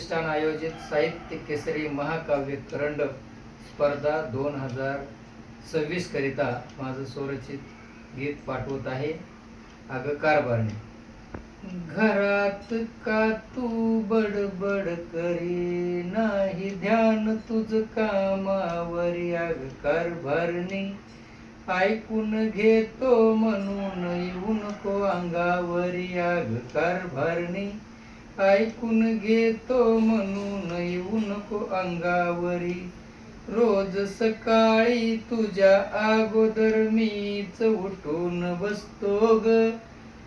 प्रतिष्ठान आयोजित साहित्य केसरी महाकाव्य करंडक स्पर्धा 2026 करिता माझं स्वरचित गीत पाठवत आहे. अगं कारभारणे. घरात का तू बडबड करी, नाही ध्यान तुझ कामावरी. अगं कारभारणे, ऐकून घेतो म्हणून येऊ नको अंगावरी. अगं कारभारणे, ऐकून घेतो म्हणून येऊ नको अंगावरी. रोज सकाळी तुझ्या अगोदर मीच उठून बसतो ग,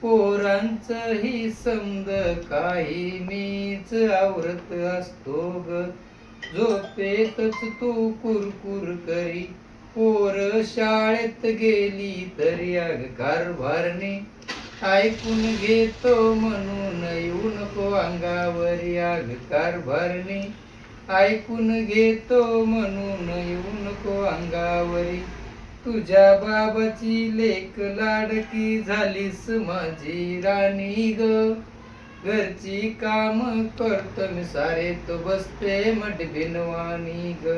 पोरांचं ही समज काही मीच आवरत असतो ग. झोपेतच तू कुरकुर करी, पोर शाळेत गेली तरी. अग कारभारणे, ऐकून घेतो म्हणून येऊ नको अंगावरी. अग कारभारणे, ऐकून घेतो म्हणून येऊ नको अंगावरी. तुझ्या बाबाची लेक लाडकी झालीस माझी राणी ग, घरची काम करतो मी सारे, तो बसते मडबिनवाणी ग.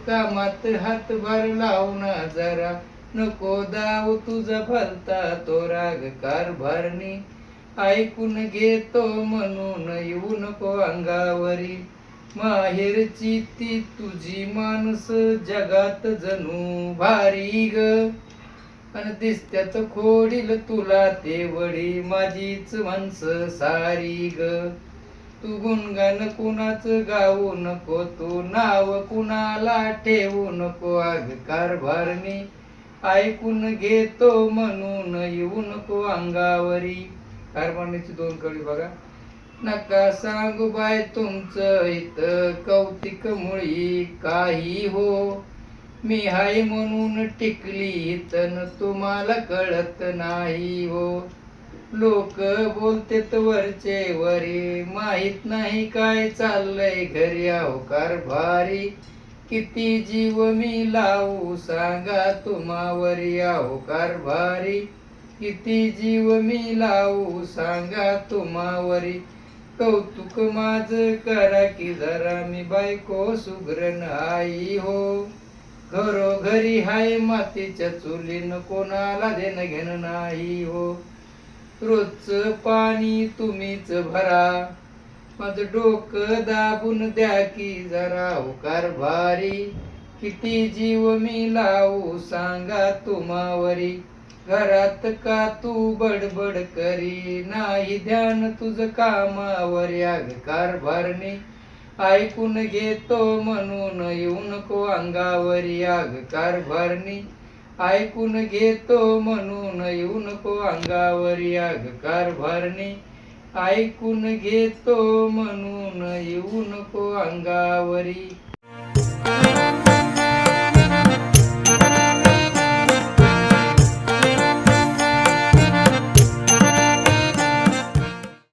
कामात हातभार लावून जरा, नको दाव तुझा भलता तो. राग कारभारणे, ऐकून घेतो म्हणून येऊ नको अंगावरी. माहेरची ती तुझी माणस जगात जणू भारी ग, अन दिसत्यात खोडील तुला तेवढी माझीच माणसं सारी ग. तू गुणगान कुणाच गाऊ नको, तू नाव कुणाला ठेवू नको. अग कारभारणे, ऐकून घेतो म्हणून येऊ नको अंगावरी. कारभारणीची 2 कळी बघा. नका सांगू बाय तुमचं इथं कौतिक मुळी काही हो, मी हाय म्हणून टिकली इथं तुम्हाला कळत नाही हो. लोक बोलतेत वरचे वरी, माहित नाही काय चाललंय घरी. अहो कारभारी, किती जीव मी लावू सांगा तुम्हावरी. अहो कारभारी, किती जीव मी लावू सांगा तुम्हावरी. कौतुक माझ करा की जरा, मी बायको सुगरण आई हो. घरोघरी हाय मातीच्या चुलीन, कोणाला देणं घेणं नाही हो. रोजचं पाणी तुम्हीच भरा, माझं डोकं दाबून द्या की जरा. हो कारभारी, किती जीव मी लावू सांगा तुम्हावरी. घरात का तू बडबड करी, नाही ध्यान तुझ कामावरी. अग कारभारणे, ऐकून घेतो म्हणून येऊ नको अंगावरी. अग कारभारणे, ऐकून घेतो म्हणून येऊ नको अंगावरी. अग कारभारणे, ऐकून घेतो म्हणून येऊ नको अंगावरी.